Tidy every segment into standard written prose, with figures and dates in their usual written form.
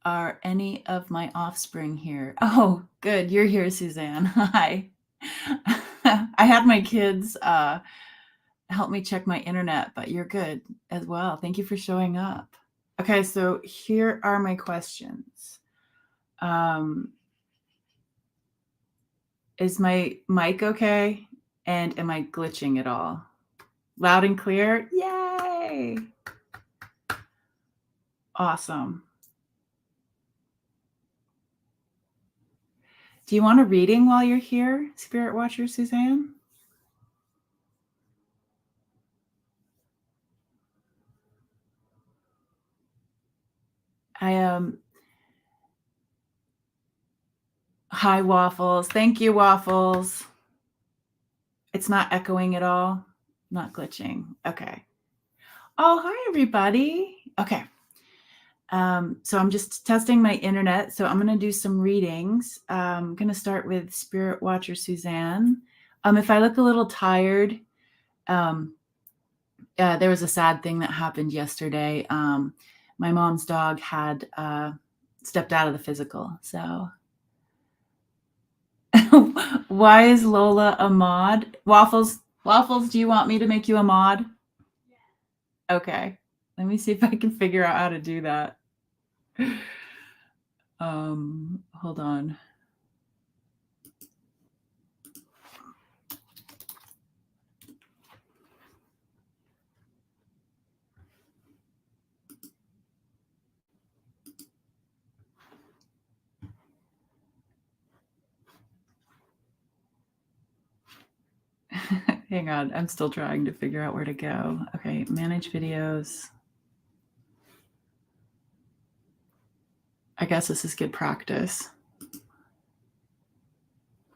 Are any of my offspring here? Oh, good. You're here, Suzanne. Hi. I had my kids help me check my internet, but you're good as well. Thank you for showing up. Okay, so here are my questions. Is my mic okay? And am I glitching at all? Loud and clear? Yay! Awesome. Do you want a reading while you're here, Spirit Watcher Suzanne? Hi, Waffles. Thank you, Waffles. It's not echoing at all? Not glitching. Okay. Oh, hi, everybody. Okay. So I'm just testing my internet. So I'm going to do some readings. I'm going to start with Spirit Watcher Suzanne. If I look a little tired, there was a sad thing that happened yesterday. My mom's dog had stepped out of the physical. So why is Lola a mod? Waffles, do you want me to make you a mod? Yeah. Okay. Let me see if I can figure out how to do that. Hold on. Hang on, I'm still trying to figure out where to go. Okay, manage videos. I guess this is good practice.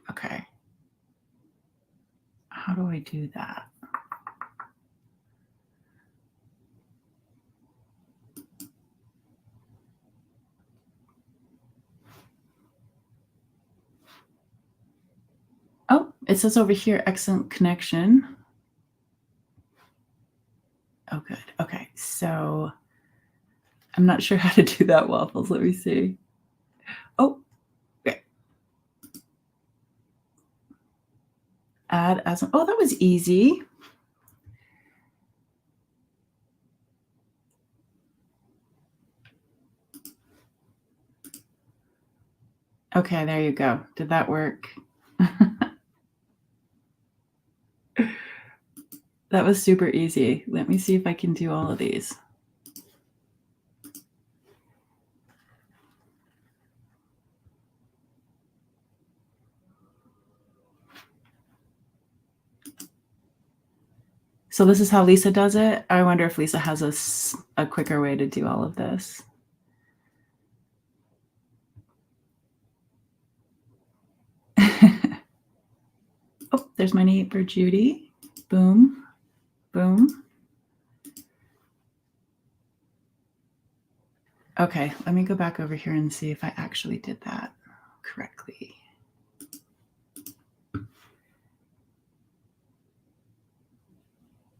Okay. How do I do that? Oh, it says over here, excellent connection. Oh, good. Okay, so I'm not sure how to do that, Waffles. Let me see. Oh, okay. Add as oh, that was easy. Okay, there you go. Did that work? That was super easy. Let me see if I can do all of these. So this is how Lisa does it. I wonder if Lisa has a quicker way to do all of this. Oh, there's my neighbor Judy. Boom, boom. Okay, let me go back over here and see if I actually did that correctly.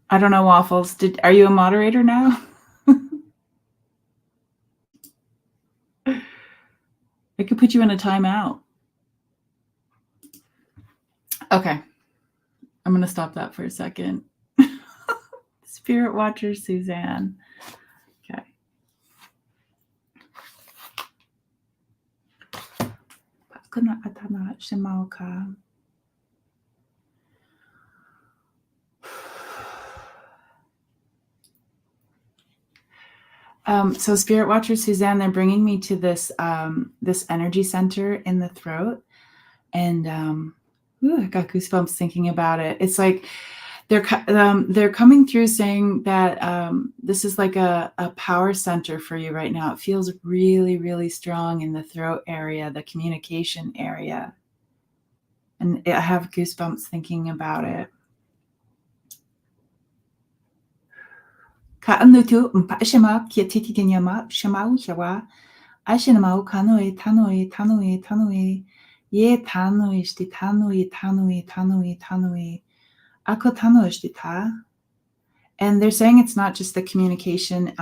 I don't know, Waffles. Are you a moderator now? I could put you in a timeout. Okay. I'm going to stop that for a second. Spirit Watcher Suzanne. Okay. So Spirit Watcher Suzanne, they're bringing me to this this energy center in the throat, and I got goosebumps thinking about it. It's like they're coming through saying that this is like a power center for you right now. It feels really, really strong in the throat area, the communication area, and I have goosebumps thinking about it. Ka'anutu mpashama kiatitinyama shamau shawa ashinamau kanui tanui tanui tanui ye tanui shti tanui tanui tanui tanui ako tanui shti ta And they're saying it's not just the communication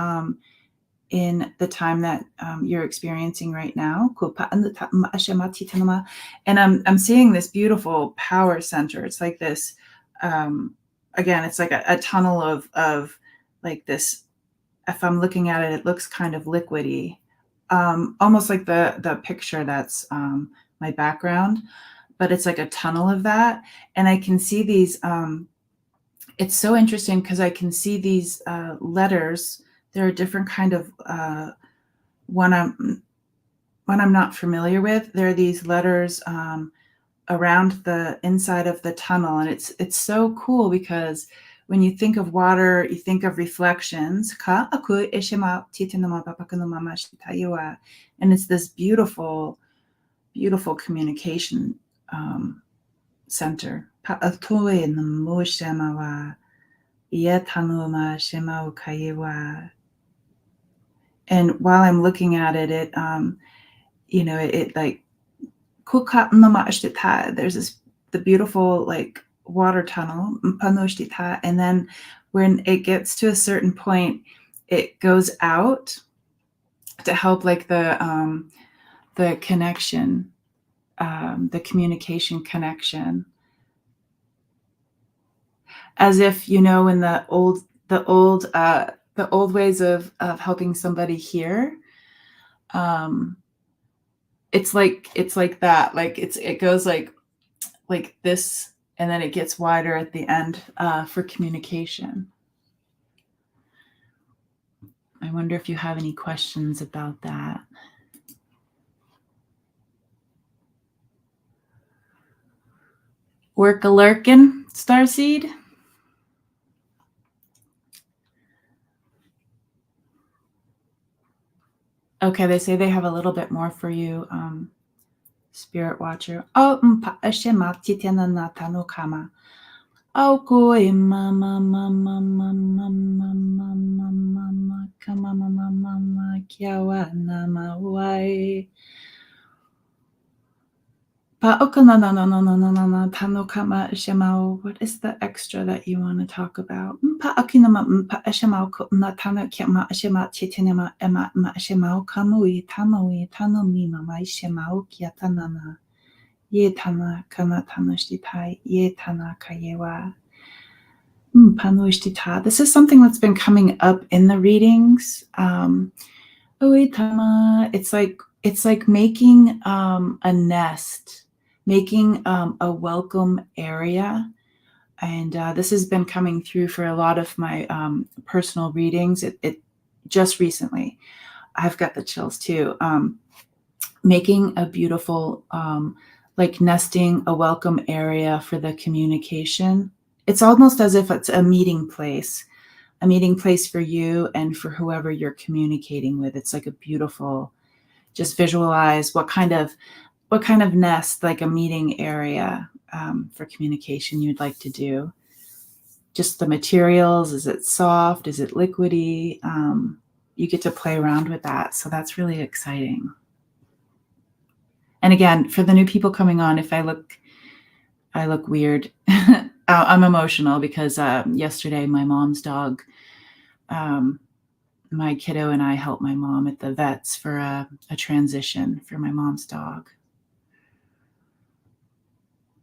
in the time that you're experiencing right now. And I'm seeing this beautiful power center. It's like this, again, it's like a tunnel of like this. If I'm looking at it, it looks kind of liquidy, almost like the picture that's my background, but it's like a tunnel of that. And I can see these, it's so interesting because I can see these letters. There are different kind of one I'm not familiar with. There are these letters around the inside of the tunnel, and it's so cool because when you think of water, you think of reflections. And it's this beautiful, beautiful communication center. And while I'm looking at it, it like there's the beautiful like water tunnel, and then when it gets to a certain point, it goes out to help like the connection, the communication connection, as if in the old ways of helping somebody hear. It's like that, like it goes like this, and then it gets wider at the end for communication. I wonder if you have any questions about that. Work a lurkin, Starseed. Okay, they say they have a little bit more for you, Spirit Watcher. Oh, ashema titiana natano kama. Oh, koi mama mama mama mama mama kama mama mama kiawa nama wai. What is the extra that you want to talk about? This is something that's been coming up in the readings. It's like making a nest, making a welcome area. And this has been coming through for a lot of my personal readings. It just recently, I've got the chills too. Making a beautiful, like nesting, a welcome area for the communication. It's almost as if it's a meeting place for you and for whoever you're communicating with. It's like a beautiful, just visualize what kind of nest, like a meeting area for communication you'd like to do. Just the materials, is it soft, is it liquidy? You get to play around with that, so that's really exciting. And again, for the new people coming on, if I look weird, I'm emotional because yesterday my mom's dog, my kiddo and I helped my mom at the vets for a transition for my mom's dog.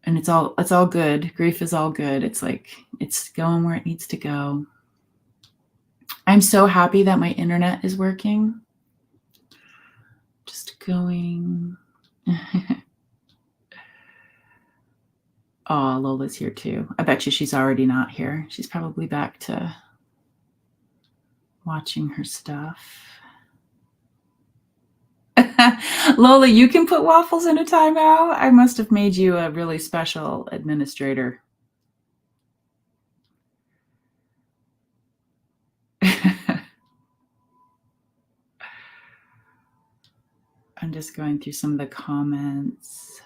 And it's all good. Grief is all good. It's like, it's going where it needs to go. I'm so happy that my internet is working. Just going. Oh, Lola's here too. I bet you she's already not here. She's probably back to watching her stuff. Lola, you can put waffles in a timeout? I must have made you a really special administrator. I'm just going through some of the comments.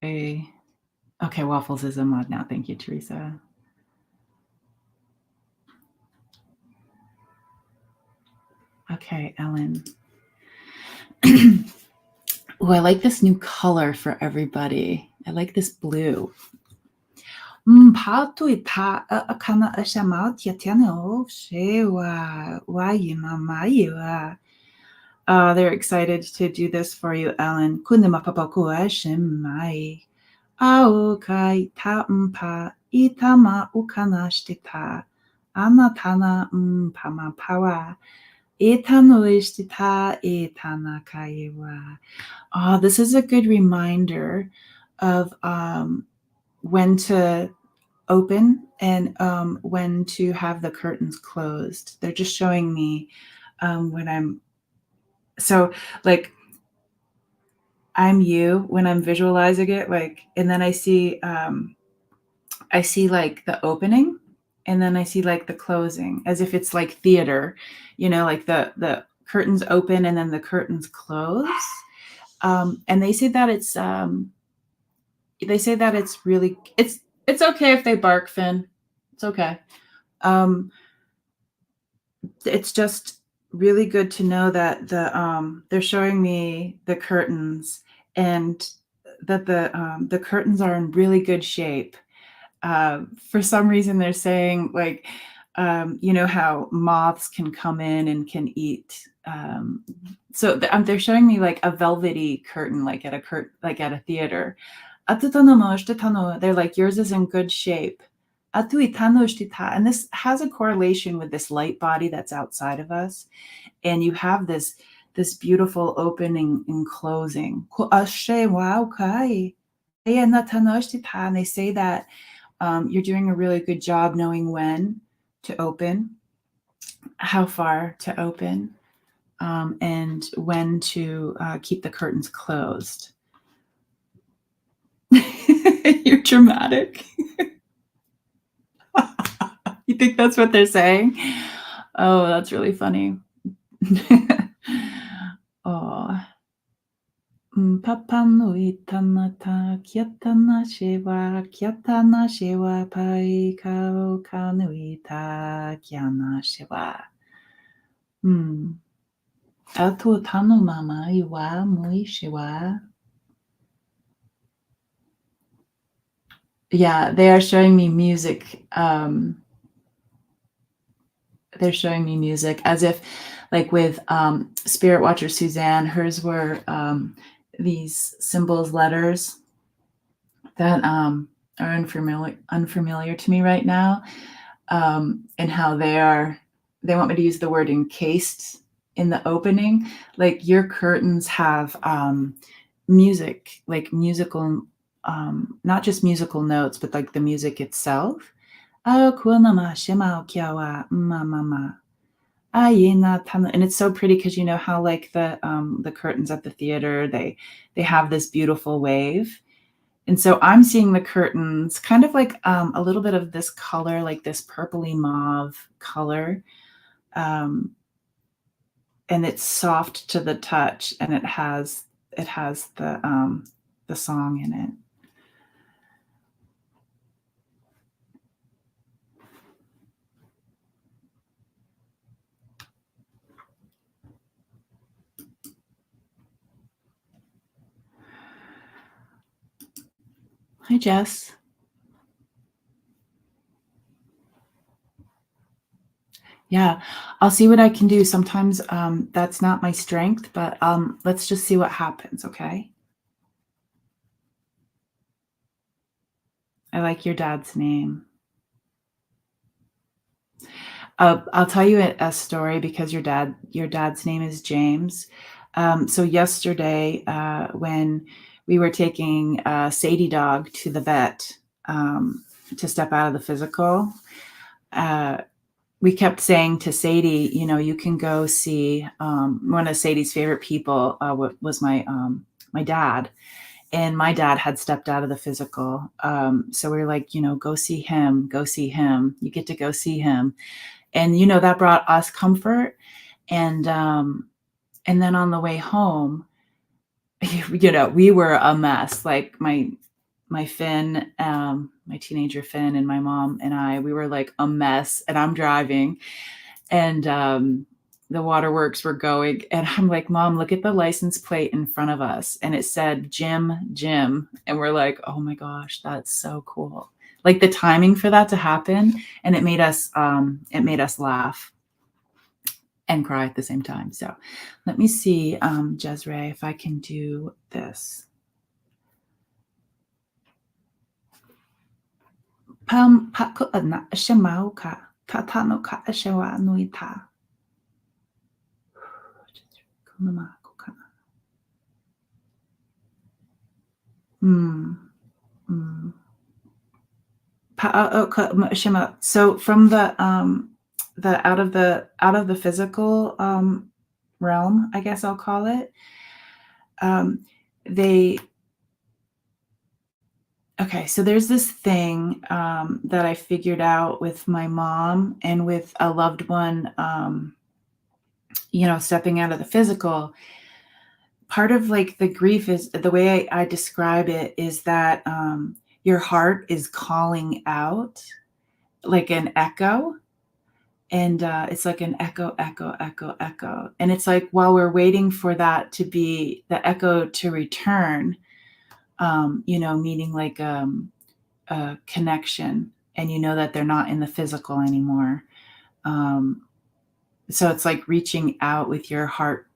Okay, Waffles is a mod now. Thank you, Teresa. Okay, Ellen. Oh, I like this new color for everybody. I like this blue. Kana they're excited to do this for you, Ellen. Aokai ta mpa itama ukanashtita anatana mpama pawa etanoishtita etana kayewa. Oh, this is a good reminder of when to open and when to have the curtains closed. They're just showing me when I'm so like I'm you when I'm visualizing it, like, and then I see like the opening and then I see like the closing as if it's like theater, like the curtains open and then the curtains close. And they say that it's really it's okay if they bark, Finn. It's okay. It's just really good to know that they're showing me the curtains and that the curtains are in really good shape. For some reason, they're saying like, how moths can come in and can eat. So they're showing me like a velvety curtain, like at a theater. They're like, yours is in good shape. And this has a correlation with this light body that's outside of us. And you have this beautiful opening and closing. And they say that you're doing a really good job knowing when to open, how far to open, and when to keep the curtains closed. You're dramatic. You think that's what they're saying? Oh, that's really funny. Oh. Papanui tanata kiatana shewa pai kao kanui ta kiana shewa. Ato tano mama iwa mui shewa. Yeah, they are showing me music. They're showing me music as if like with Spirit Watcher Suzanne, hers were these symbols, letters that are unfamiliar to me right now, and how they want me to use the word encased in the opening. Like your curtains have music, like musical, not just musical notes, but like the music itself. And it's so pretty because you know how like the curtains at the theater, they have this beautiful wave. And so I'm seeing the curtains kind of like a little bit of this color, like this purpley mauve color. And it's soft to the touch, and it has the song in it. Hi, Jess. Yeah, I'll see what I can do. Sometimes that's not my strength, but let's just see what happens, okay? I like your dad's name. I'll tell you a story because your dad's name is James. So yesterday, when we were taking Sadie dog to the vet to step out of the physical, we kept saying to Sadie, you can go see one of Sadie's favorite people was my dad. And my dad had stepped out of the physical. So we were like, go see him. You get to go see him. And, that brought us comfort. And then on the way home, we were a mess. Like my Finn, my teenager Finn, and my mom and we were like a mess, and I'm driving. And the waterworks were going, and I'm like, Mom, look at the license plate in front of us, and it said Jim, and we're like, oh my gosh, that's so cool. Like the timing for that to happen, and it made us laugh and cry at the same time. So let me see, Jezre, if I can do this. Pam pakuna shemauka tatanoka shewa nuita. So from the out of the physical realm, I guess I'll call it. Okay, so there's this thing that I figured out with my mom and with a loved one, stepping out of the physical. Part of like the grief is the way I describe it is that your heart is calling out like an echo. And it's like an echo, echo, echo, echo. And it's like while we're waiting for that to be the echo to return, meaning like a connection, and that they're not in the physical anymore. So it's like reaching out with your heart,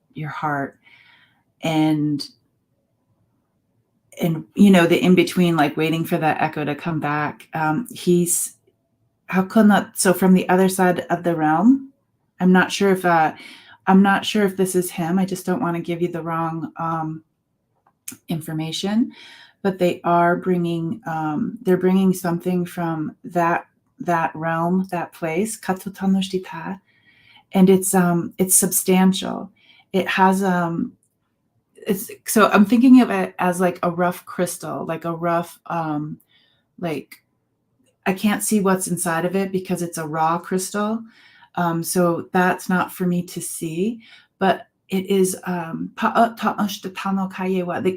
and the in between, like waiting for that echo to come back. How come that? So from the other side of the realm, I'm not sure if this is him. I just don't want to give you the wrong information, but they are bringing they're bringing something from that realm, that place, Katutanoshtita, and it's substantial. It has so I'm thinking of it as like a rough crystal, like a rough like I can't see what's inside of it because it's a raw crystal. So that's not for me to see, but it is that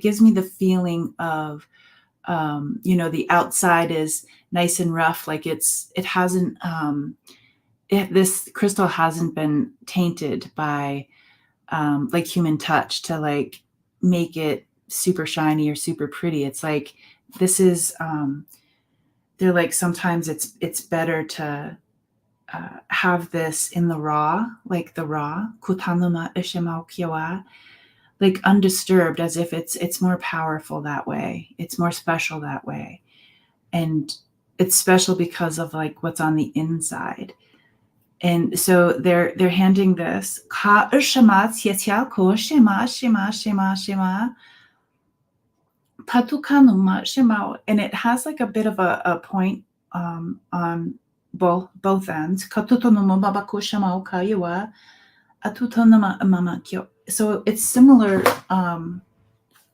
gives me the feeling of, the outside is nice and rough. Like this crystal hasn't been tainted by like human touch to like make it super shiny or super pretty. It's like, this is, they're like, sometimes it's better to have this in the raw, like the raw, kutanuma ishimau kiwa, like undisturbed, as if it's more powerful that way. It's more special that way. And it's special because of like what's on the inside. And so they're handing this ka ishima tia ko shima shima shima shima patukanuma shima, and it has like a bit of a point on both ends. So it's similar.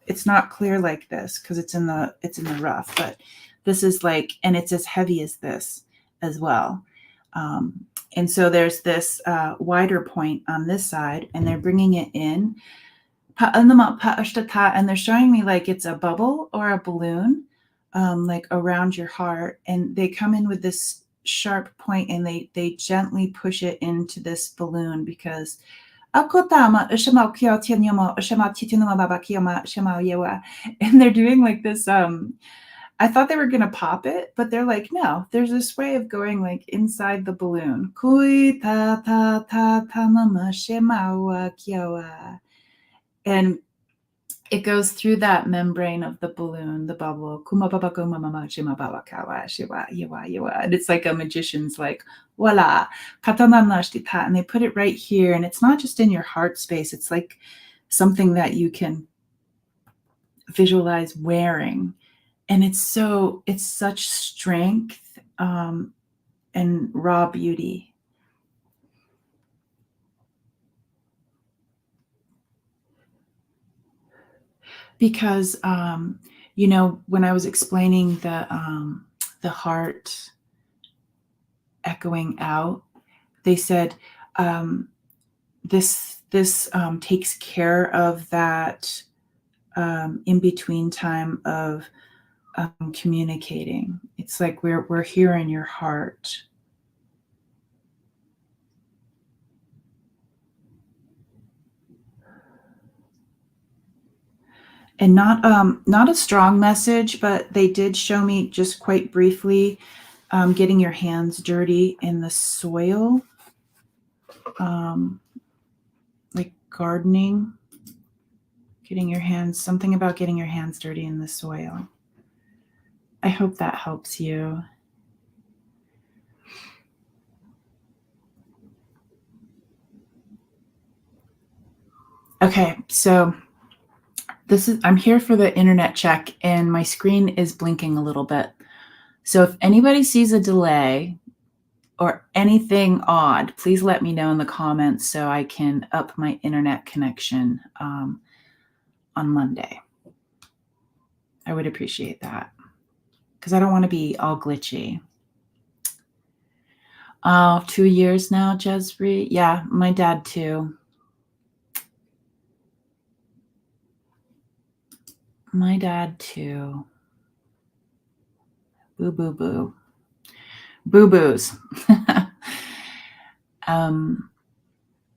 It's not clear like this because it's in the rough, but this is like, and it's as heavy as this as well. And so there's this wider point on this side, and they're bringing it in. And they're showing me like it's a bubble or a balloon, like around your heart. And they come in with this sharp point, and they gently push it into this balloon because and they're doing like this. I thought they were going to pop it, but they're like, no, there's this way of going like inside the balloon. And it goes through that membrane of the balloon, the bubble. And it's like a magician's like, voila, and they put it right here. And it's not just in your heart space. It's like something that you can visualize wearing. And it's such strength and raw beauty. Because when I was explaining the heart echoing out, they said this takes care of that in between time of communicating. It's like we're here in your heart. and not a strong message, but they did show me just quite briefly getting your hands dirty in the soil, like gardening, something about getting your hands dirty in the soil. I hope that helps you. Okay, so I'm here for the internet check, and my screen is blinking a little bit. So if anybody sees a delay or anything odd, please let me know in the comments so I can up my internet connection on Monday. I would appreciate that because I don't want to be all glitchy. 2 years now, Jesri. Yeah, my dad too. My dad too. Boo, boo, boo. Boo boos.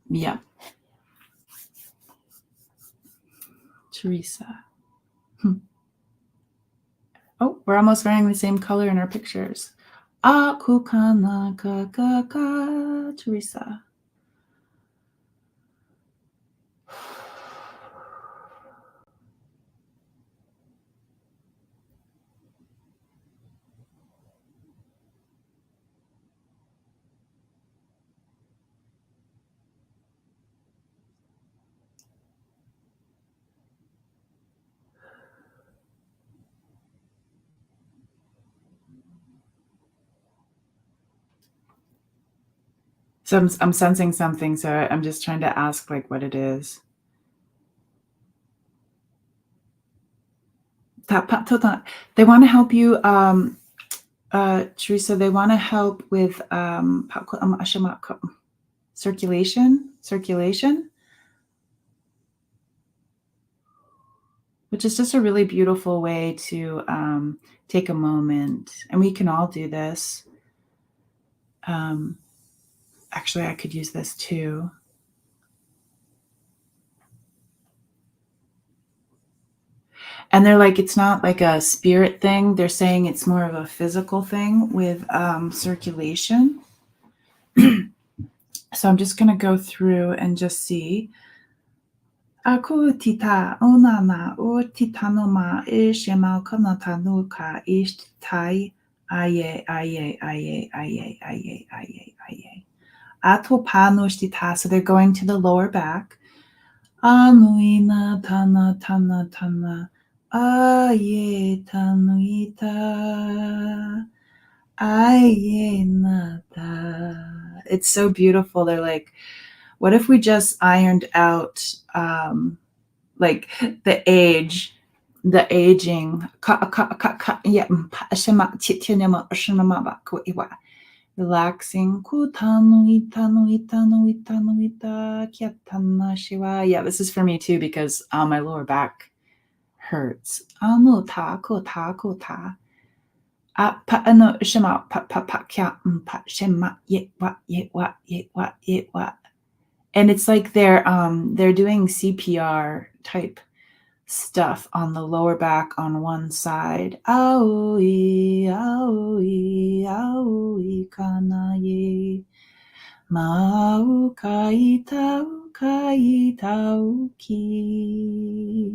Yeah. Teresa. Oh, we're almost wearing the same color in our pictures. Kukana ka Teresa. So I'm sensing something, so I'm just trying to ask like what it is. They want to help you, Teresa. They want to help with circulation, which is just a really beautiful way to take a moment, and we can all do this. Actually, I could use this too. And they're like, it's not like a spirit thing. They're saying it's more of a physical thing with circulation. So I'm just going to go through and just see. Aku tita onana o titanoma ishema kanatanuka ishtai aye aye aye aye aye aye aye. Atopanoshtita. So they're going to the lower back. Anuina tana tana tana. Aye tanuita. Aye nata. It's so beautiful. They're like, what if we just ironed out like the aging, relaxing. Yeah, this is for me too because my lower back hurts. And it's like they're doing CPR type stuff on the lower back on one side. Aoi, aoi, aoi, kanaye. Mau kai tau ki.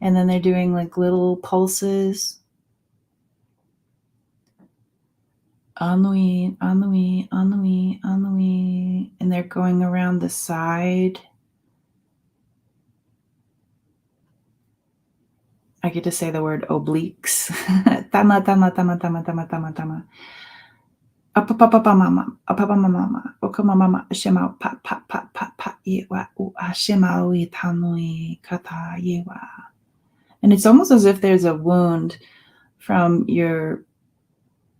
And then they're doing like little pulses. Anui, anui, anui, anui. And they're going around the side. I get to say the word obliques. Tama, tama, tama, tama, tama, tama, tama. Apapapa mama, apapa mama, okama mama, shema, pa, pa, pa, pa, pa, yewa, shema, ui, tanui, kata, yewa. And it's almost as if there's a wound from your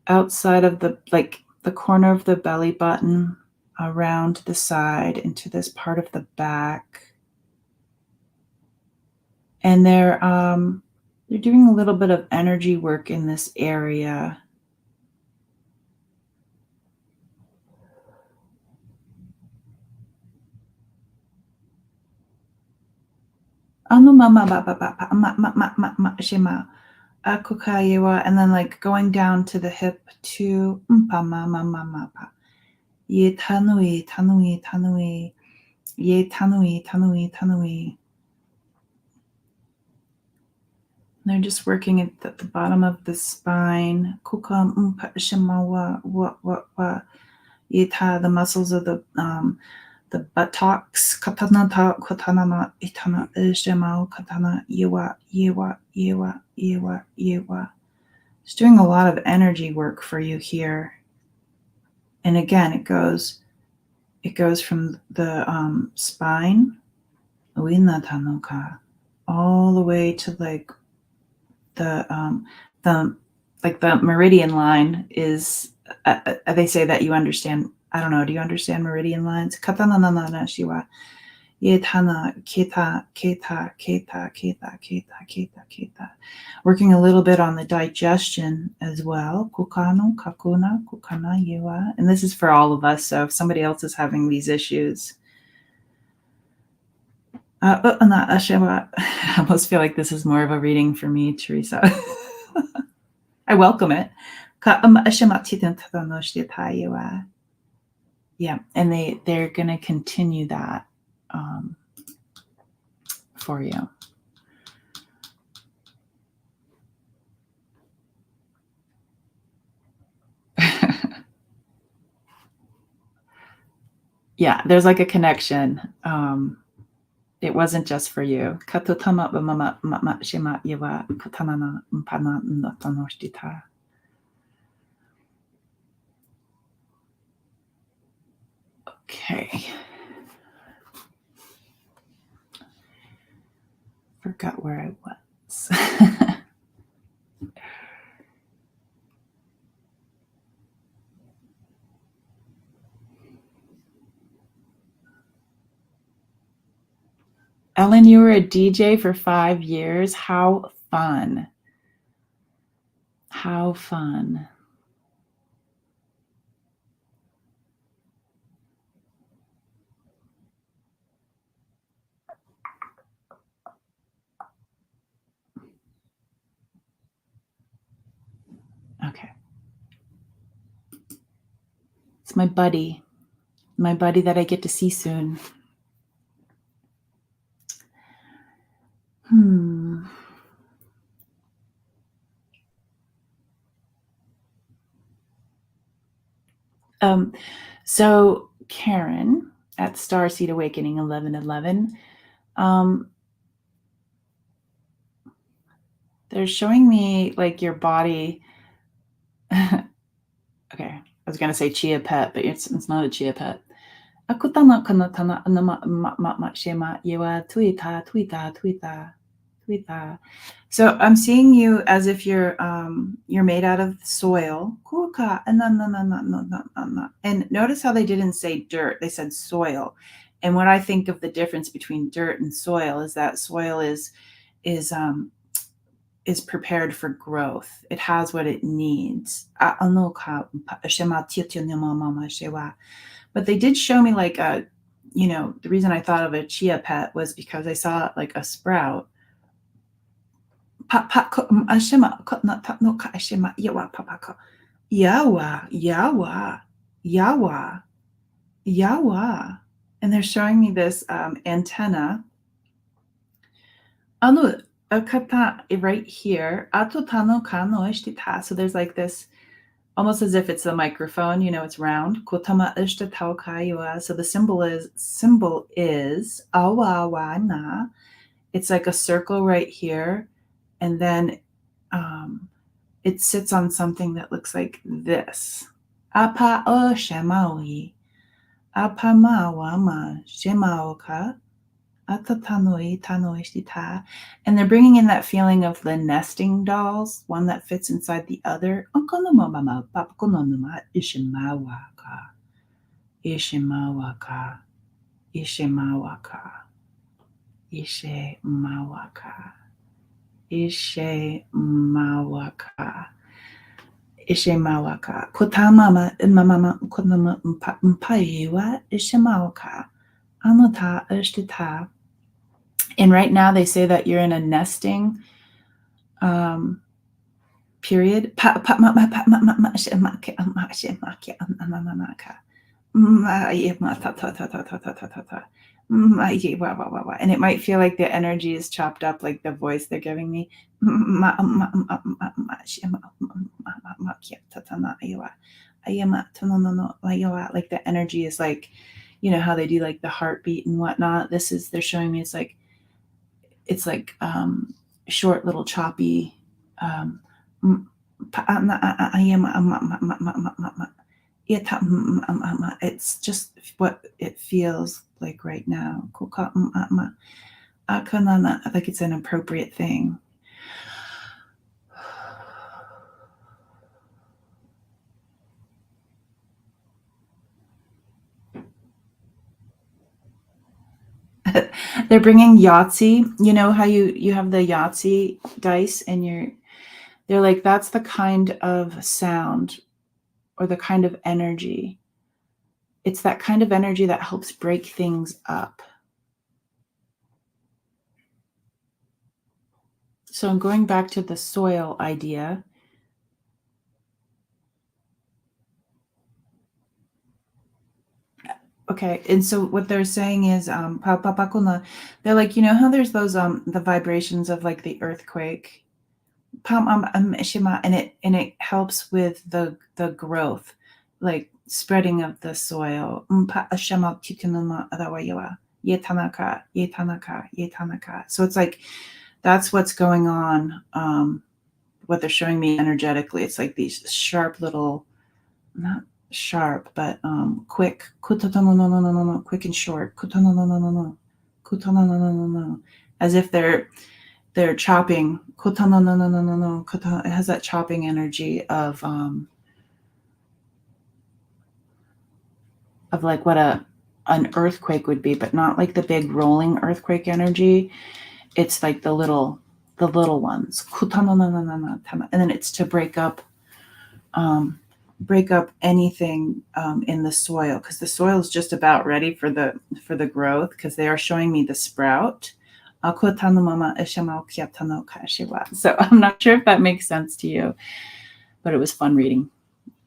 outside of the, like the corner of the belly button around the side into this part of the back. And they're doing a little bit of energy work in this area. Shema. Akukayewa, and then like going down to the hip to ye tanui, tanui, tanui, ye tanui, tanui, tanui. They're just working at the bottom of the spine. Kuka shemawa wa yeta, the muscles of the buttocks. Katana ta katana na itana shemao katana yewa yewa yewa yewa yewa. It's doing a lot of energy work for you here. And again, it goes from the spine, all the way to like the meridian line is. They say that you understand. I don't know. Do you understand meridian lines? Katana na na na shiwa. Yetana keta keta keta keta keta keta keta. Working a little bit on the digestion as well. Kukano kakuna kukana yewa. And this is for all of us. So if somebody else is having these issues, I almost feel like this is more of a reading for me, Teresa. I welcome it. Yeah, and they're going to continue that for you. Yeah, there's like a connection. It wasn't just for you. Okay. Forgot where I was. Ellen, you were a DJ for 5 years. How fun. How fun. Okay. It's my buddy that I get to see soon. So Karen at Starseed Awakening 1111, they're showing me like your body. Okay, I was gonna say chia pet, but it's not a chia pet. So I'm seeing you as if you're made out of soil. And notice how they didn't say dirt, they said soil. And what I think of the difference between dirt and soil is that soil is prepared for growth. It has what it needs. But they did show me like the reason I thought of a chia pet was because I saw like a sprout. Yawa. And they're showing me this antenna. Right here. So there's like this, almost as if it's a microphone, it's round. So the symbol is awawana. It's like a circle right here. And then it sits on something that looks like this. Apa o shemaui. Apa mawama shemaoka. And they're bringing in that feeling of the nesting dolls, one that fits inside the other. Ishimawaka. Kotamama mama konama mpaiwa ishimawaka. Anota ashtita. And right now they say that you're in a nesting period. And it might feel like the energy is chopped up, like the voice they're giving me. Like the energy is like, you know how they do like the heartbeat and whatnot. They're showing me it's like short little choppy it's just what it feels like right now. Like it's an appropriate thing. They're bringing Yahtzee. You know how you have the Yahtzee dice and they're like, that's the kind of sound or the kind of energy. It's that kind of energy that helps break things up. So I'm going back to the soil idea. Okay, and so what they're saying is, they're like, you know how there's those the vibrations of like the earthquake, and it helps with the growth, like spreading of the soil. So it's like that's what's going on. What they're showing me energetically, it's like these sharp little, not sharp, but quick, quick and short, as if they're chopping. It has that chopping energy of like what an earthquake would be, but not like the big rolling earthquake energy. It's like the little ones, and then it's to break up anything in the soil, because the soil is just about ready for the growth, because they are showing me the sprout. So I'm not sure if that makes sense to you, but it was fun reading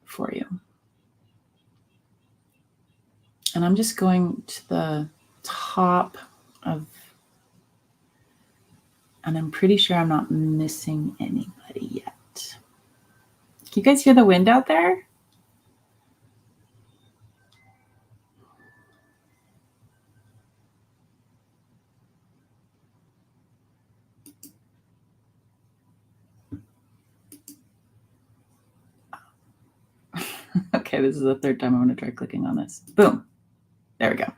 for you. And I'm just going to the top of, and I'm pretty sure I'm not missing anybody yet. Can you guys hear the wind out there? Okay, this is the third time I'm going to try clicking on this. Boom. There we go.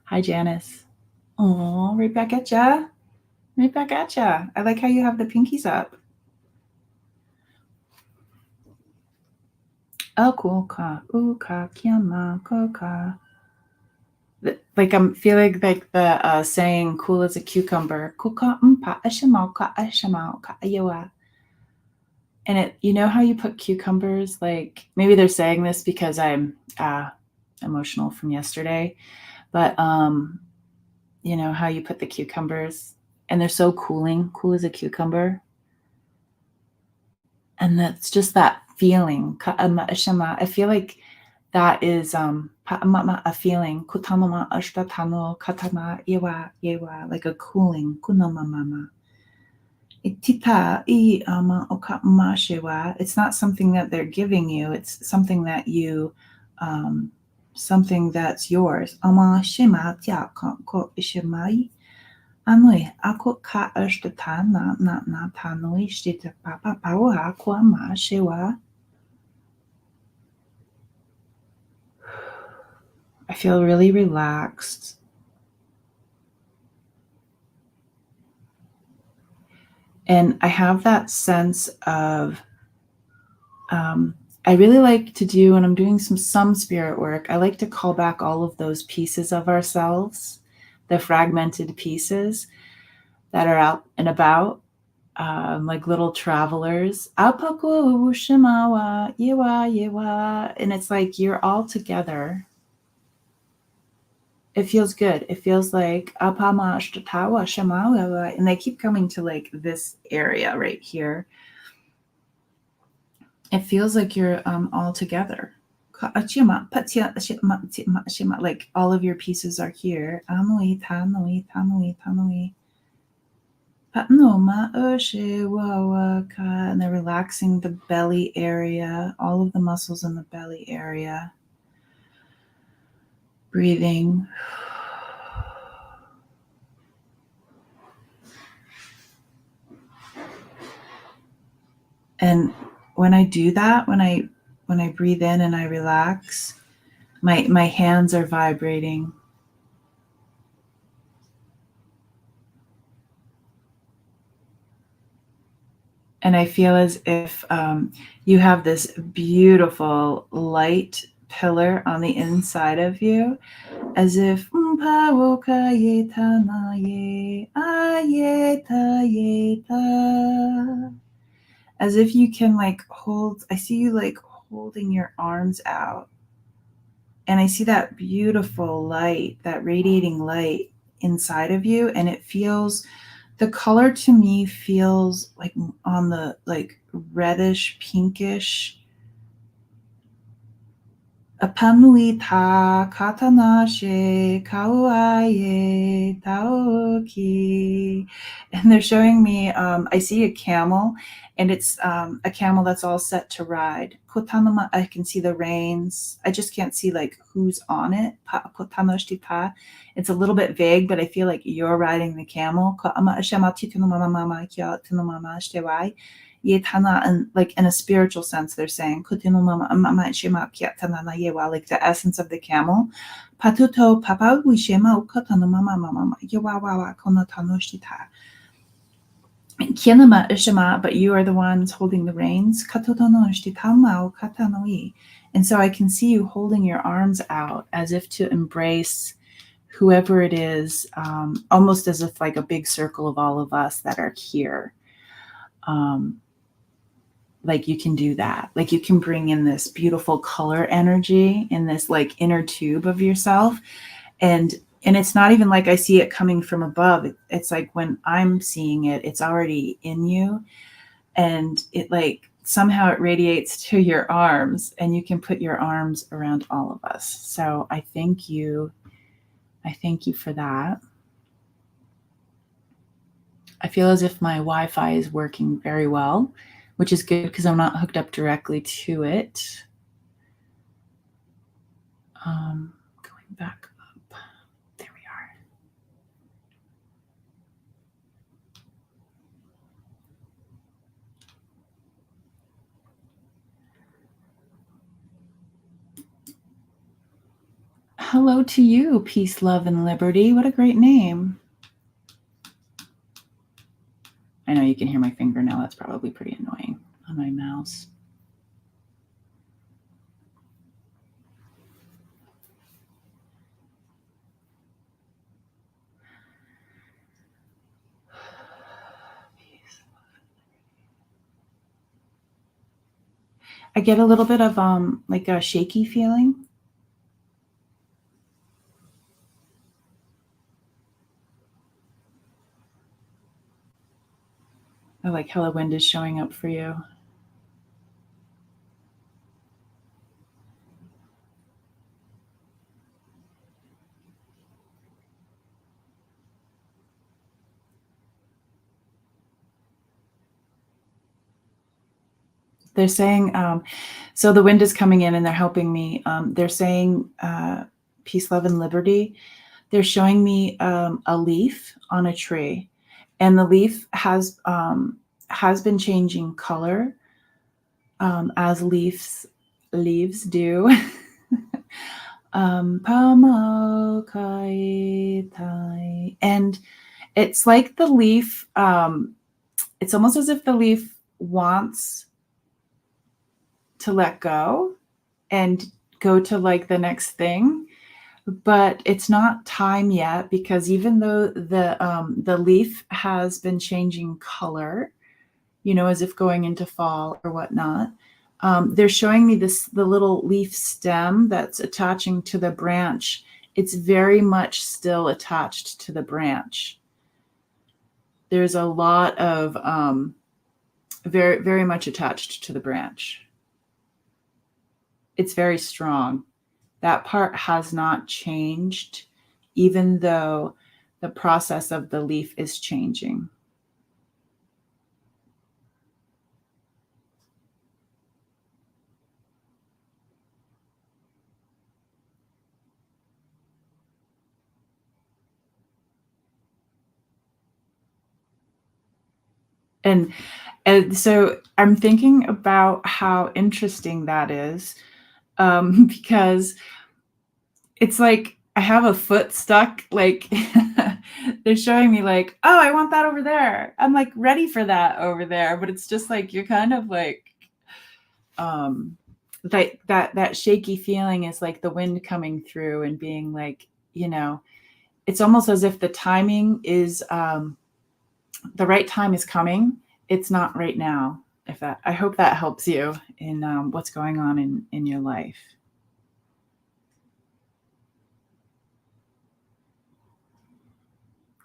Hi, Janice. Oh, right back at ya. Right back at ya. I like how you have the pinkies up. Oh, cool. Ka, uka, kiama, koka. Like I'm feeling like the saying "cool as a cucumber." And it, you know how you put cucumbers, like maybe they're saying this because I'm emotional from yesterday, but you know how you put the cucumbers and they're so cool as a cucumber. And that's just that feeling. I feel like that is a feeling, like a cooling. It's not something that they're giving you, it's something that you, something that's yours. I feel really relaxed. And I have that sense of, I really like to do, when I'm doing some spirit work, I like to call back all of those pieces of ourselves, the fragmented pieces that are out and about, like little travelers. And it's like you're all together. It feels good. It feels like and they keep coming to like this area right here. It feels like you're all together. Like all of your pieces are here. And they're relaxing the belly area, all of the muscles in the belly area. Breathing. And when I do that, when I breathe in and I relax, my hands are vibrating. And I feel as if you have this beautiful light pillar on the inside of you, as if as if you can like hold, I see you like holding your arms out. And I see that beautiful light, that radiating light inside of you. And it feels, the color to me feels like on the like reddish, pinkish. Apanuita katanashe kauaye taoki. And they're showing me, I see a camel, and it's a camel that's all set to ride. Kotanama, I can see the reins. I just can't see like who's on it. Kotanoshtita. It's a little bit vague, but I feel like you're riding the camel. And like in a spiritual sense, they're saying like the essence of the camel. But you are the ones holding the reins. And so I can see you holding your arms out as if to embrace whoever it is, almost as if like a big circle of all of us that are here. Like you can do that. Like you can bring in this beautiful color energy in this like inner tube of yourself. And it's not even like I see it coming from above. It's like when I'm seeing it, it's already in you. And it like somehow it radiates to your arms, and you can put your arms around all of us. So I thank you. I thank you for that. I feel as if my Wi-Fi is working very well, which is good because I'm not hooked up directly to it. Going back up. There we are. Hello to you, peace, love, and liberty. What a great name. I know you can hear my fingernail. That's probably pretty annoying on my mouse. I get a little bit of like a shaky feeling. I like how the wind is showing up for you. They're saying, so the wind is coming in and they're helping me. They're saying peace, love, and liberty. They're showing me a leaf on a tree, and the leaf has been changing color as leaves do. And it's like the leaf, it's almost as if the leaf wants to let go and go to like the next thing, but it's not time yet, because even though the leaf has been changing color, you know, as if going into fall or whatnot, they're showing me the little leaf stem that's attaching to the branch it's very much still attached to the branch. There's a lot of very, very much attached to the branch. It's very strong. That part has not changed, even though the process of the leaf is changing. And so I'm thinking about how interesting that is, because it's like I have a foot stuck. Like they're showing me, like, oh, I want that over there. I'm like ready for that over there, but it's just like you're kind of like, that shaky feeling is like the wind coming through and being like, it's almost as if the timing is, the right time is coming. It's not right now. I hope that helps you in what's going on in your life.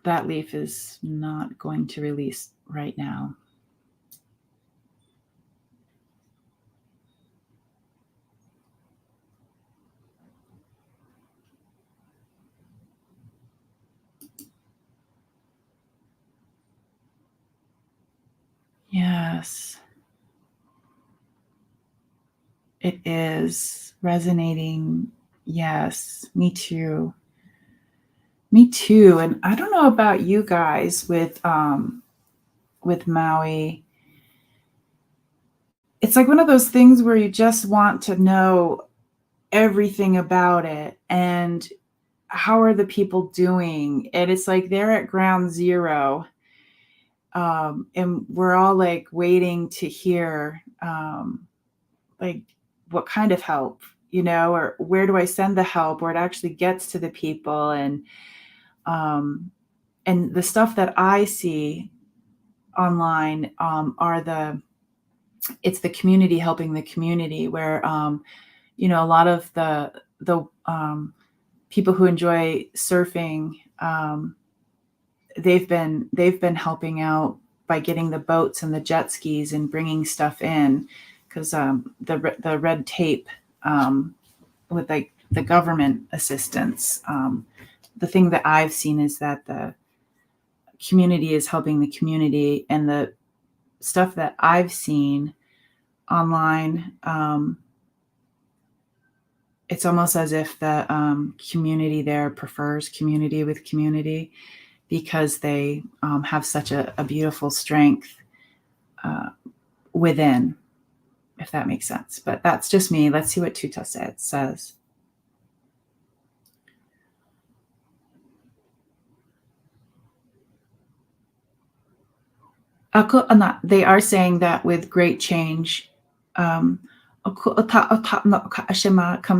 That leaf is not going to release right now. Yes. It is resonating. Yes, me too. Me too. And I don't know about you guys with Maui. It's like one of those things where you just want to know everything about it, and how are the people doing? And it's like they're at ground zero. And we're all like waiting to hear, like, what kind of help, or where do I send the help, where it actually gets to the people. And the stuff that I see online, it's the community helping the community, where a lot of the people who enjoy surfing, they've been helping out by getting the boats and the jet skis and bringing stuff in, because the red tape, with like the government assistance, the thing that I've seen is that the community is helping the community, and the stuff that I've seen online, it's almost as if the community there prefers community with community, because they have such a beautiful strength within, if that makes sense. But that's just me. Let's see what Tuta says. They are saying that with great change, comes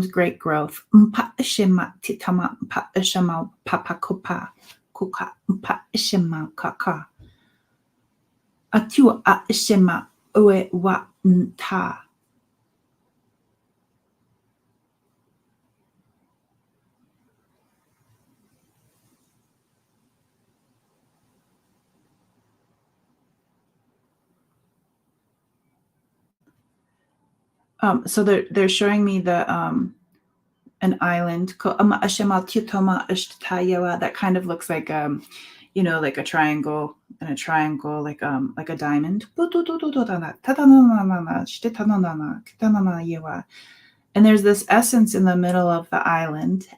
great growth. So they're showing me an island that kind of looks like, like a triangle and a triangle, like a diamond. And there's this essence in the middle of the island.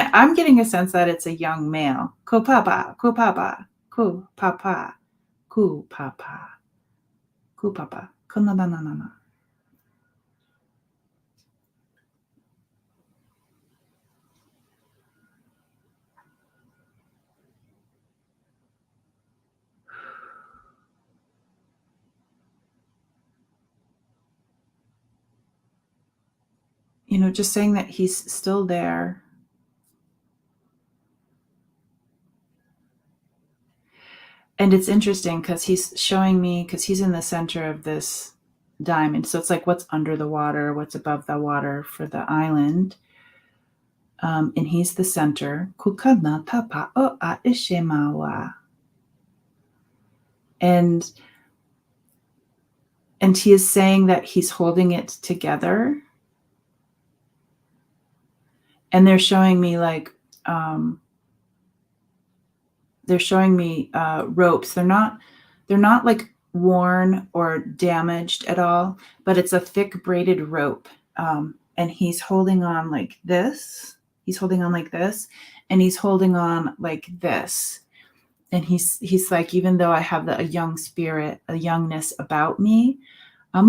I'm getting a sense that it's a young male. Ko papa, ko papa, ko papa, ko papa, ko papa, ko na na na na na. Just saying that he's still there. And it's interesting because he's showing me, because he's in the center of this diamond. So it's like what's under the water, what's above the water for the island. And he's the center. And he is saying that he's holding it together. And they're showing me like ropes. They're not like worn or damaged at all, but it's a thick braided rope. And he's holding on like this. He's holding on like this, and he's holding on like this. And he's like, even though I have a young spirit, a youngness about me, I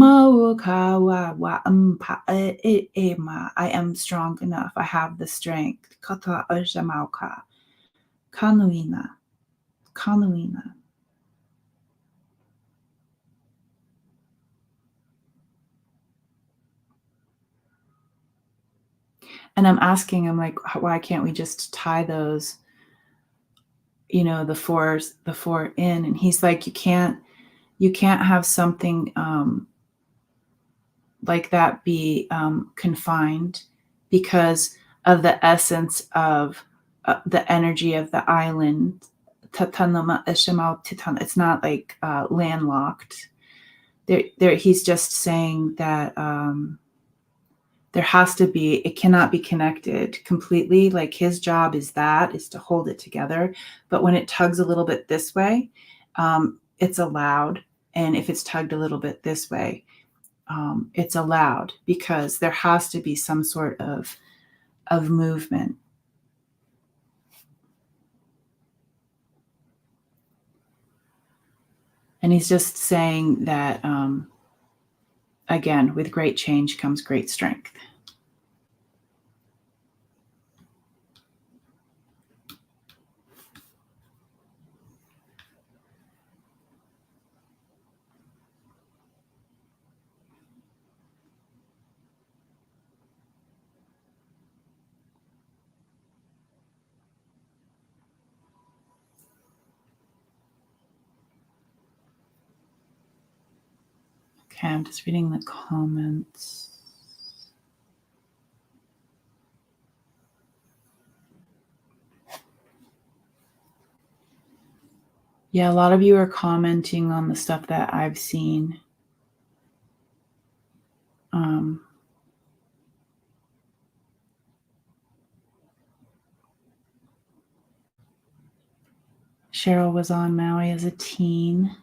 am strong enough. I have the strength. Kanuina. Kanuina. And I'm asking, I'm like, why can't we just tie those, the four in? And he's like, you can't have something like that be confined, because of the essence of the energy of the island. It's not like landlocked. He's just saying that there has to be, it cannot be connected completely. Like his job is to hold it together. But when it tugs a little bit this way, it's allowed. And if it's tugged a little bit this way, it's allowed, because there has to be some sort of movement. And he's just saying that, again, with great change comes great strength. Okay, I'm just reading the comments. Yeah, a lot of you are commenting on the stuff that I've seen. Cheryl was on Maui as a teen.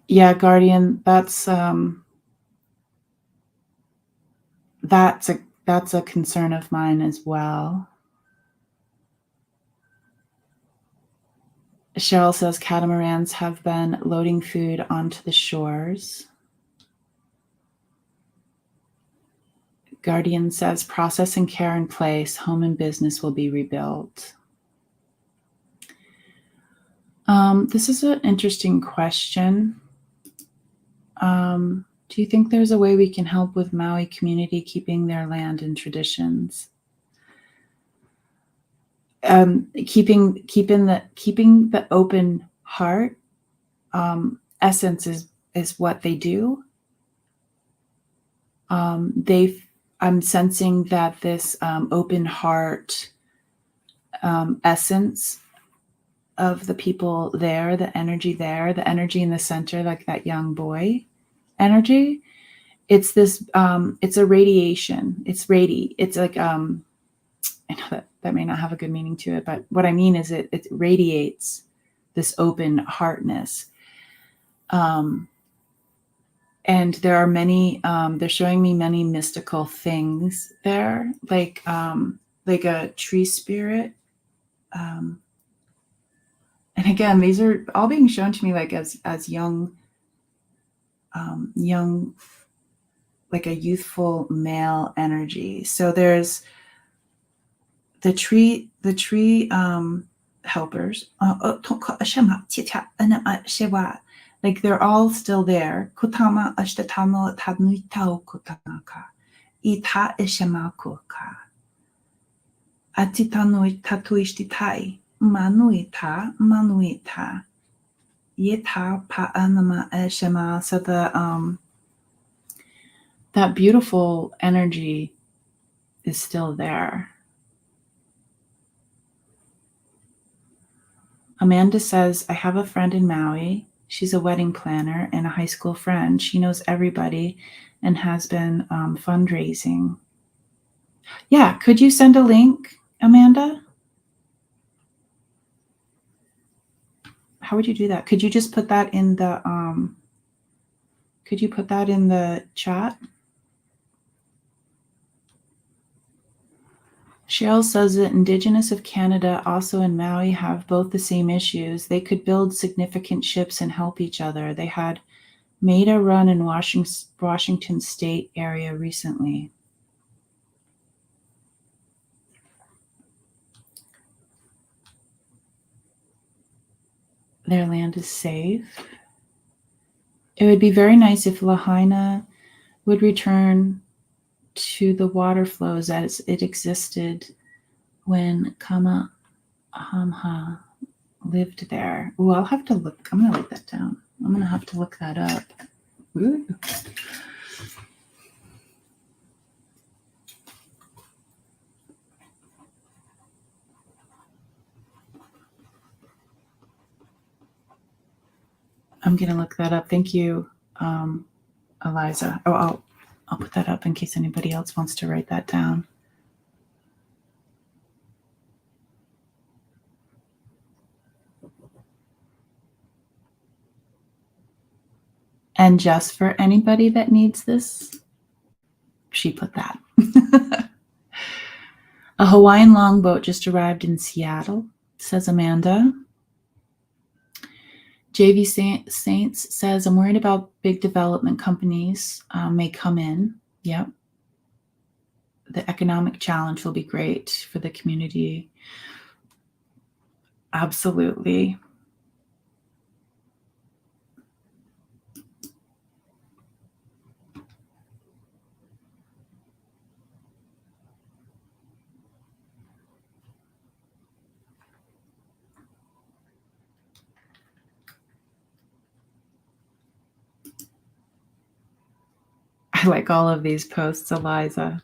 Yeah, Guardian, that's a concern of mine as well. Cheryl says catamarans have been loading food onto the shores. Guardian says process and care in place, home and business will be rebuilt. This is an interesting question. Do you think there's a way we can help with Maui community keeping their land and traditions? Keeping the open heart essence is what they do. I'm sensing that this open heart essence of the people there, the energy in the center, like that young boy energy, it's this it's a radiation. It's like I know that may not have a good meaning to it, but what I mean is it radiates this open heartness. And there are many, they're showing me many mystical things there, like a tree spirit. And again, these are all being shown to me like as young, like a youthful male energy. So there's the tree helpers. Like they're all still there. ita ishamakoka. Atitanoi tatuishtitai. Manuita, manuita. Yita pa'anama eshema. So that beautiful energy is still there. Amanda says, I have a friend in Maui. She's a wedding planner and a high school friend. She knows everybody and has been fundraising. Yeah, could you send a link, Amanda? How would you do that? Could you just put that in the chat? Cheryl says that Indigenous of Canada, also in Maui, have both the same issues. They could build significant ships and help each other. They had made a run in Washington State area recently. Their land is safe. It would be very nice if Lahaina would return to the water flows as it existed when Kamahamha lived there. Oh, I'll have to look. I'm going to write that down. I'm going to have to look that up. Ooh. I'm going to look that up. Thank you, Eliza. Oh, I'll put that up in case anybody else wants to write that down. And just for anybody that needs this, she put that. A Hawaiian longboat just arrived in Seattle, says Amanda. JV Saints says, I'm worried about big development companies may come in. Yep. The economic challenge will be great for the community. Absolutely. I like all of these posts, Eliza.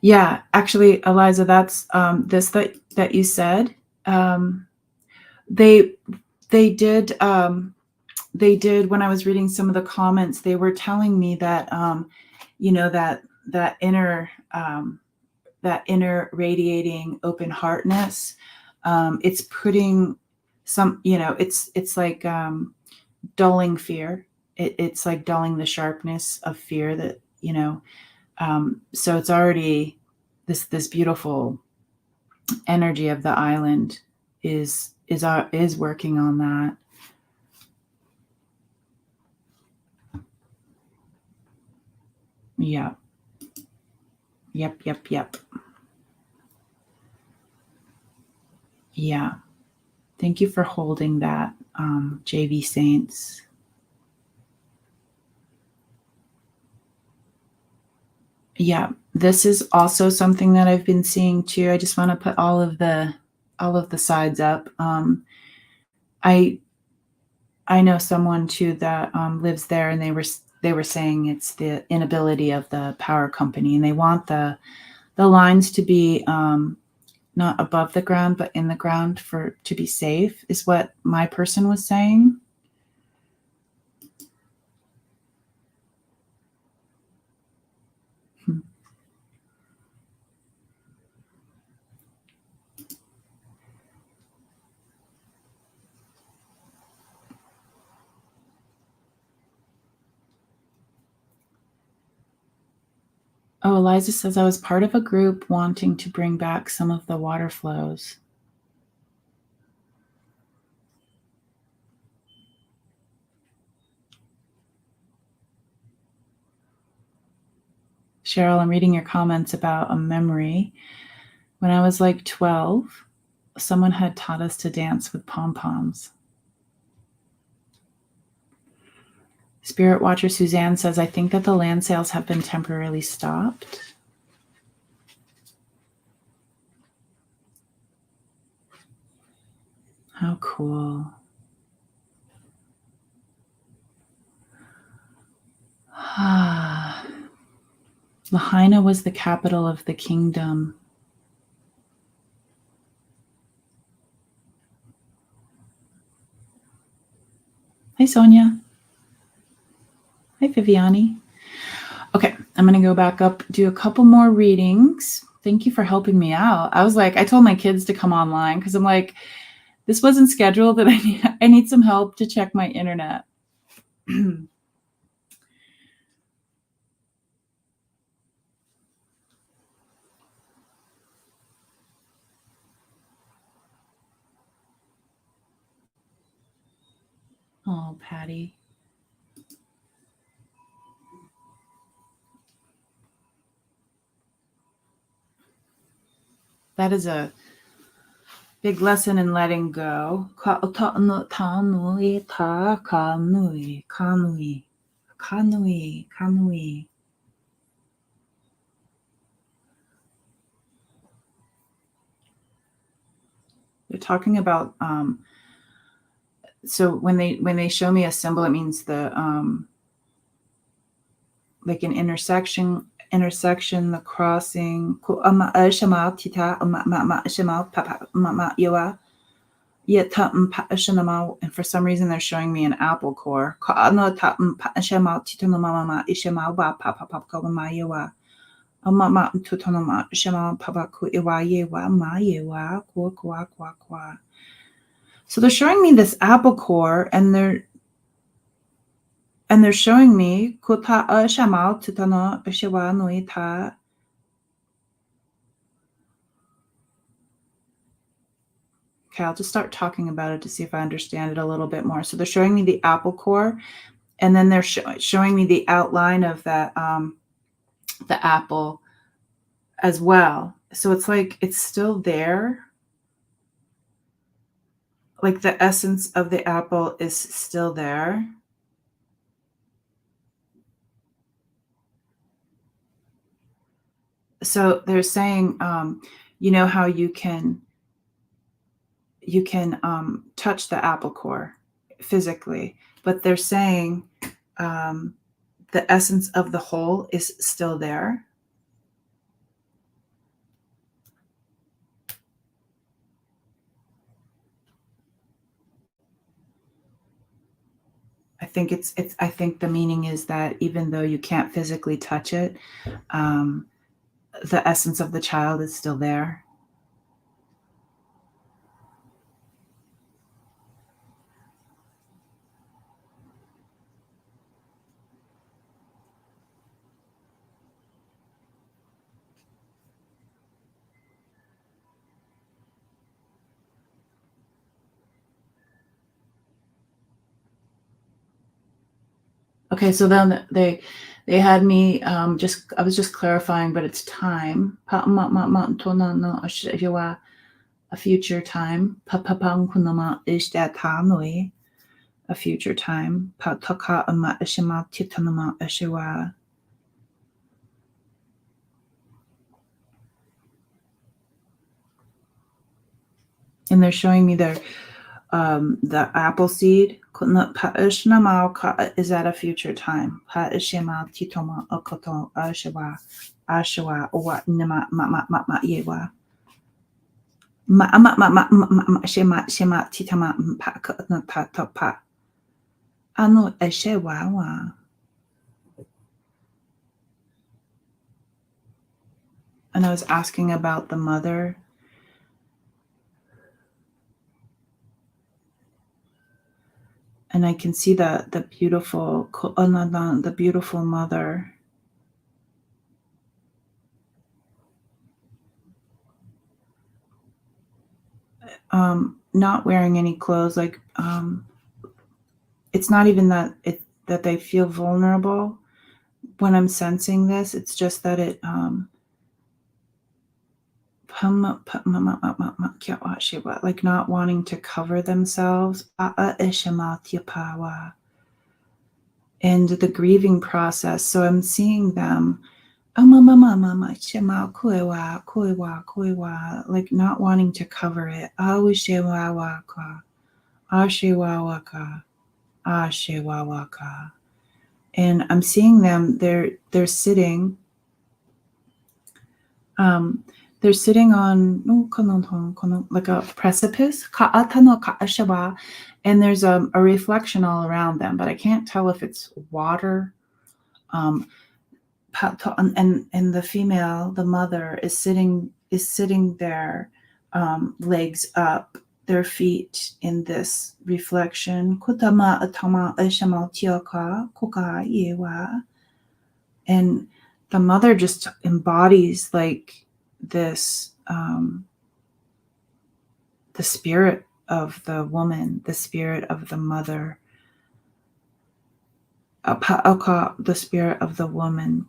Yeah, actually, Eliza, that's this that you said. They did when I was reading some of the comments, they were telling me that that inner radiating open heartness, it's putting some, it's like dulling fear. It's like dulling the sharpness of fear that, so it's already this beautiful energy of the island is working on that. Yeah. Yep. Yeah. Thank you for holding that, JV Saints. Yeah, this is also something that I've been seeing too. I just want to put all of the sides up. I know someone too that lives there, and they were saying it's the inability of the power company, and they want the lines to be not above the ground but in the ground to be safe, is what my person was saying. Oh, Eliza says, I was part of a group wanting to bring back some of the water flows. Cheryl, I'm reading your comments about a memory. When I was like 12, someone had taught us to dance with pom-poms. Spirit Watcher Suzanne says, I think that the land sales have been temporarily stopped. How cool. Lahaina was the capital of the kingdom. Hi, Sonia. Hi, Viviani. Okay, I'm going to go back up, do a couple more readings. Thank you for helping me out. I told my kids to come online because I'm like, this wasn't scheduled and I need some help to check my internet. Oh, Patty. That is a big lesson in letting go. Kanui. They're talking about so when they show me a symbol, it means the like an intersection, the crossing. And for some reason they're showing me an apple core. So they're showing me this apple core, and they're showing me okay, I'll just start talking about it to see if I understand it a little bit more. So they're showing me the apple core, and then they're showing me the outline of that the apple as well. So it's like it's still there. Like the essence of the apple is still there. So they're saying, you know how you can touch the apple core physically, but they're saying the essence of the whole is still there. I think the meaning is that even though you can't physically touch it, the essence of the child is still there. Okay, so then they had me I was just clarifying, but it's time. A future time. A future time. And they're showing me the apple seed is at a future time. And I was asking about the mother. And I can see the beautiful mother. Not wearing any clothes. Like it's not even that they feel vulnerable when I'm sensing this. It's just that it like not wanting to cover themselves. and the grieving process. So I'm seeing them, like not wanting to cover it. And I'm seeing them, they're sitting, they're sitting on like a precipice, and there's a reflection all around them, but I can't tell if it's water. And the female, the mother, is sitting there, legs up, their feet in this reflection. And the mother just embodies like this, the spirit of the woman, the spirit of the mother, the spirit of the woman.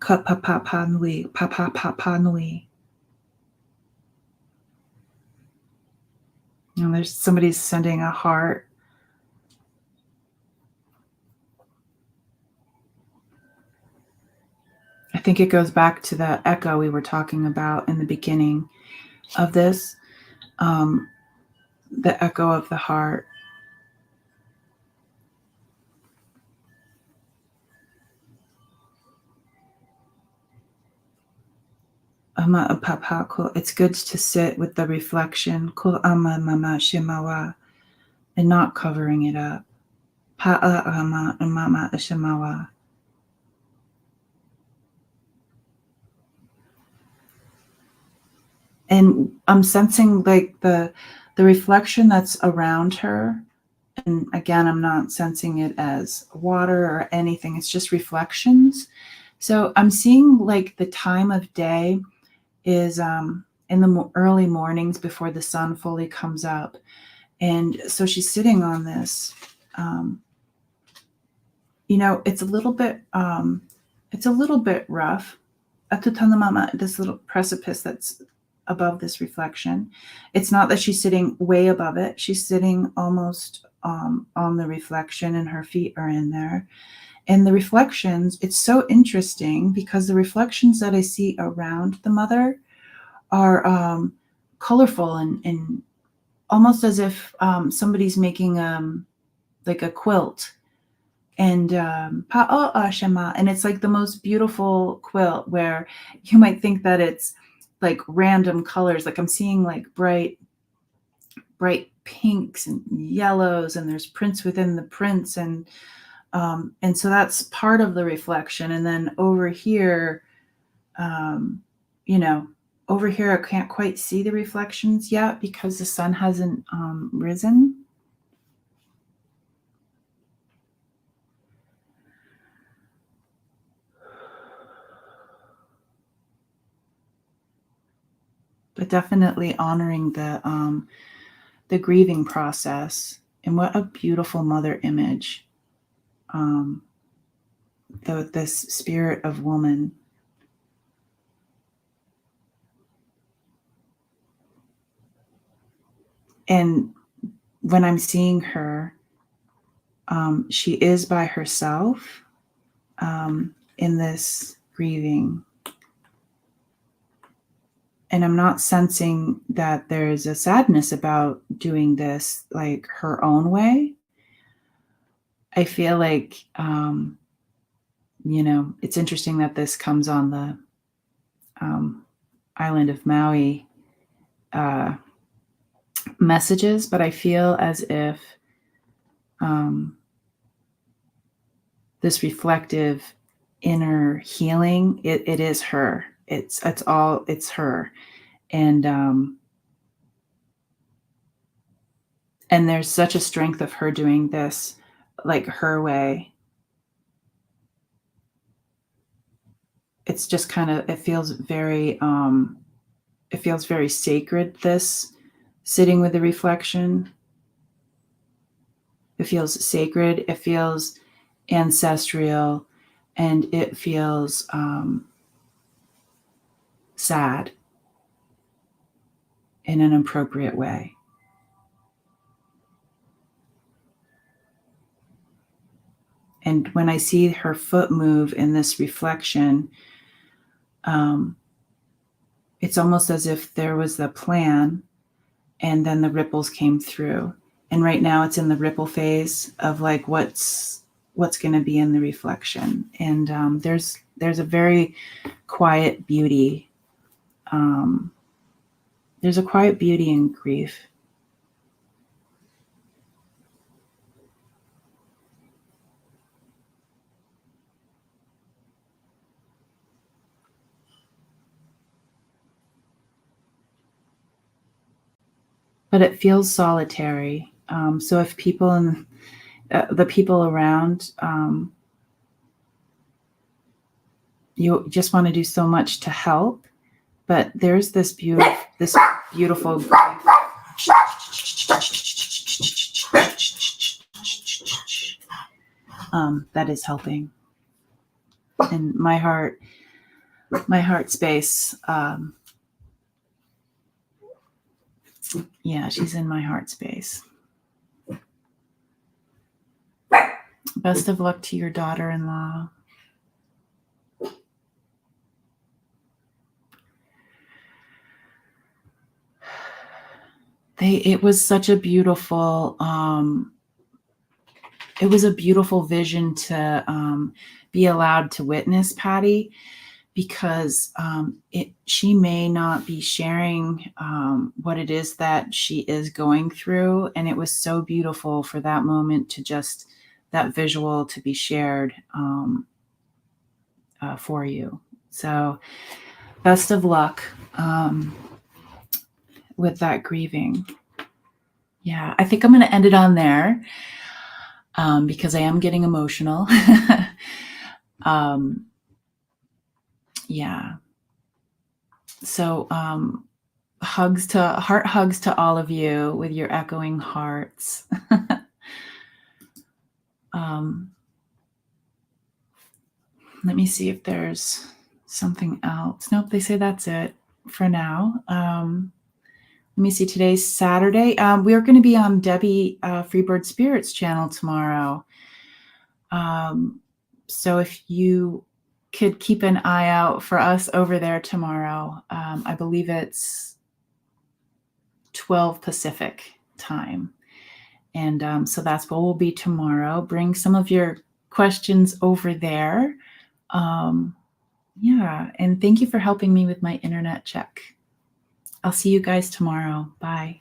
And there's somebody's sending a heart. I think it goes back to the echo we were talking about in the beginning of this, the echo of the heart. It's good to sit with the reflection and not covering it up. And I'm sensing like the reflection that's around her. And again, I'm not sensing it as water or anything. It's just reflections. So I'm seeing like the time of day is in the early mornings before the sun fully comes up. And so she's sitting on this, it's a little bit rough. This little precipice that's above this reflection. It's not that she's sitting way above it. She's sitting almost on the reflection, and her feet are in there. And the reflections, it's so interesting because the reflections that I see around the mother are colorful and almost as if somebody's making like a quilt. And and it's like the most beautiful quilt where you might think that it's like random colors. Like I'm seeing like bright pinks and yellows, and there's prints within the prints, and so that's part of the reflection. And then over here, over here I can't quite see the reflections yet because the sun hasn't risen. But definitely honoring the grieving process. And what a beautiful mother image, this spirit of woman. And when I'm seeing her, she is by herself in this grieving. And I'm not sensing that there's a sadness about doing this like her own way. I feel like, it's interesting that this comes on the island of Maui messages, but I feel as if this reflective inner healing, it is her. It's her. And there's such a strength of her doing this like her way. It's just kind of, it feels very sacred, this sitting with the reflection. It feels sacred, it feels ancestral, and it feels sad in an appropriate way. And when I see her foot move in this reflection, it's almost as if there was the plan and then the ripples came through. And right now it's in the ripple phase of like what's going to be in the reflection. And there's a very quiet beauty. There's a quiet beauty in grief. But it feels solitary. So if people in the people around, you just want to do so much to help, but there's this beautiful that is helping. And my heart space. Yeah, she's in my heart space. Best of luck to your daughter-in-law. It was such a beautiful, it was a beautiful vision to be allowed to witness, Patty, because she may not be sharing what it is that she is going through. And it was so beautiful for that moment to just, that visual to be shared for you. So best of luck with that grieving. Yeah, I think I'm going to end it on there because I am getting emotional. Yeah. So heart hugs to all of you with your echoing hearts. Let me see if there's something else. Nope, they say that's it for now. Let me see, today's Saturday. We are going to be on Debbie Freebird Spirits channel tomorrow. So if you could keep an eye out for us over there tomorrow. I believe it's 12 Pacific time. And so that's what we'll be tomorrow. Bring some of your questions over there. Yeah, and thank you for helping me with my internet check. I'll see you guys tomorrow. Bye.